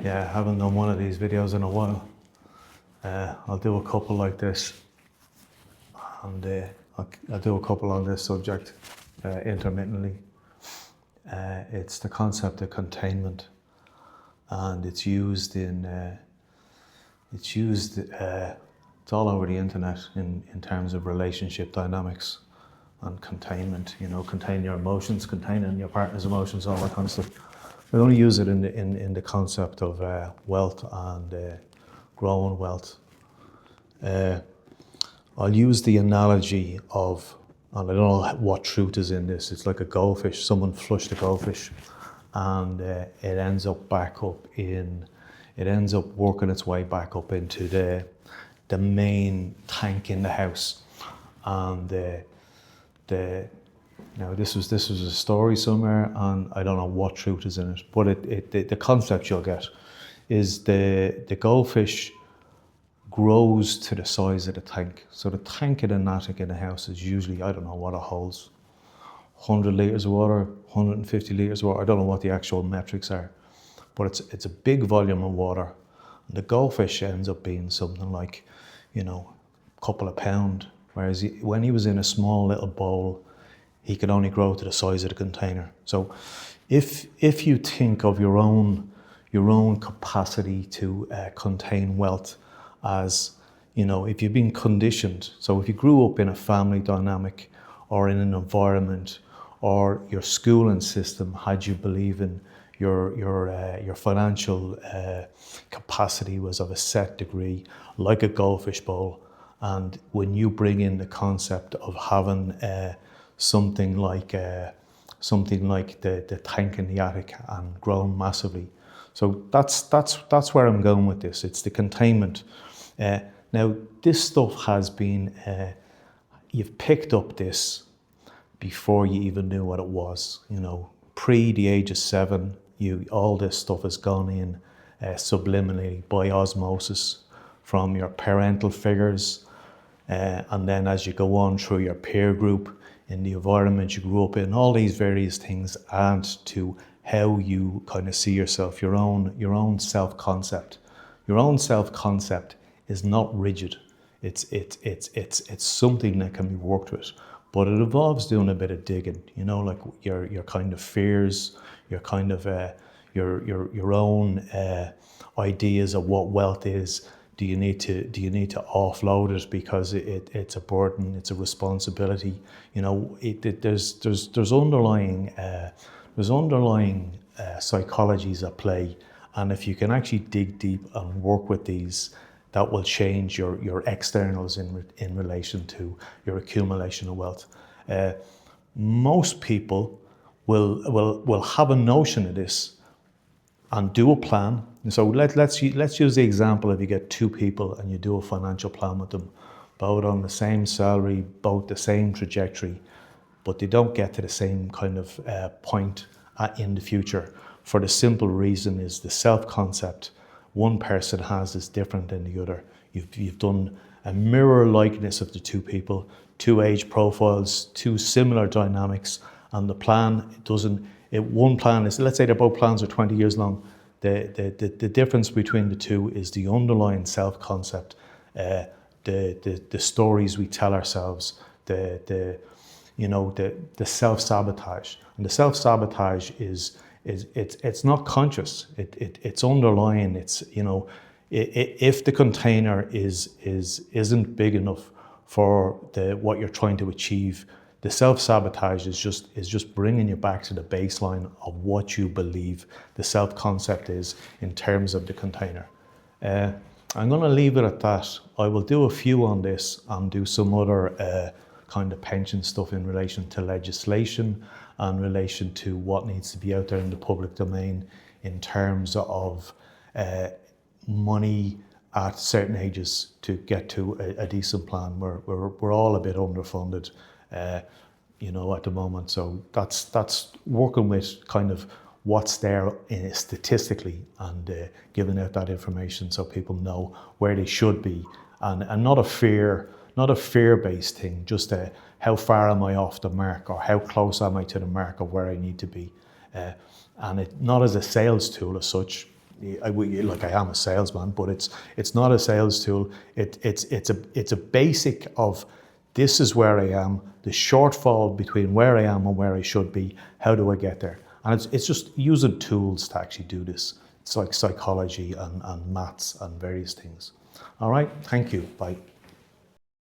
Yeah, I haven't done one of these videos in a while. I'll do a couple like this, and I'll do a couple on this subject intermittently. It's the concept of containment, and it's used it's all over the internet in terms of relationship dynamics and containment. You know, contain your emotions, containing your partner's emotions, all that kind of stuff. We only use it in the concept of wealth and growing wealth. I'll use the analogy of, and I don't know what truth is in this, it's like a goldfish. Someone flushed a goldfish and it ends up working its way back up into the main tank in the house. And now this was a story somewhere, and I don't know what truth is in it, but the concept you'll get is the goldfish grows to the size of the tank. So the tank in an attic in a house is usually, I don't know what it holds, 100 litres of water, 150 litres of water. I don't know what the actual metrics are, but it's a big volume of water. And the goldfish ends up being something like, a couple of pound, whereas when he was in a small little bowl, he could only grow to the size of the container. So if you think of your own capacity to contain wealth as, if you've been conditioned, so if you grew up in a family dynamic or in an environment, or your schooling system had you believe in your financial capacity was of a set degree, like a goldfish bowl, and when you bring in the concept of having something like the tank in the attic and grown massively. So that's where I'm going with this. It's the containment. Now this stuff has been, you've picked up this before you even knew what it was. Pre the age of 7, all this stuff has gone in subliminally by osmosis from your parental figures, and then as you go on through your peer group, in the environment you grew up in, all these various things add to how you kind of see yourself, your own self-concept. Your own self-concept is not rigid. It's something that can be worked with, but it involves doing a bit of digging. Like your kind of fears, your kind of your own ideas of what wealth is. Do you need to offload it because it's a burden, it's a responsibility? There's underlying psychologies at play, and if you can actually dig deep and work with these, that will change your externals in relation to your accumulation of wealth. Most people will have a notion of this and do a plan. So let's use the example of you get 2 people and you do a financial plan with them, both on the same salary, both the same trajectory, but they don't get to the same kind of point in the future, for the simple reason is the self-concept one person has is different than the other. You've done a mirror likeness of the 2 people, 2 age profiles, 2 similar dynamics, and the plan one plan is, let's say they're both plans are 20 years long. The difference between the 2 is the underlying self-concept, the stories we tell ourselves, the self-sabotage. And the self-sabotage it's not conscious. It's underlying. It's, if the container isn't big enough for what you're trying to achieve, the self-sabotage is just bringing you back to the baseline of what you believe the self-concept is in terms of the container. I'm going to leave it at that. I will do a few on this and do some other kind of pension stuff in relation to legislation and in relation to what needs to be out there in the public domain in terms of money at certain ages to get to a decent plan. We're all a bit underfunded, at the moment. So that's working with kind of what's there statistically and giving out that information so people know where they should be, and not a fear-based thing, just how far am I off the mark, or how close am I to the mark of where I need to be, and it not as a sales tool as such. like I am a salesman, but it's not a sales tool. It's a basic of this is where I am, the shortfall between where I am and where I should be. How do I get there? And it's just using tools to actually do this. It's like psychology and maths and various things. All right, thank you. Bye.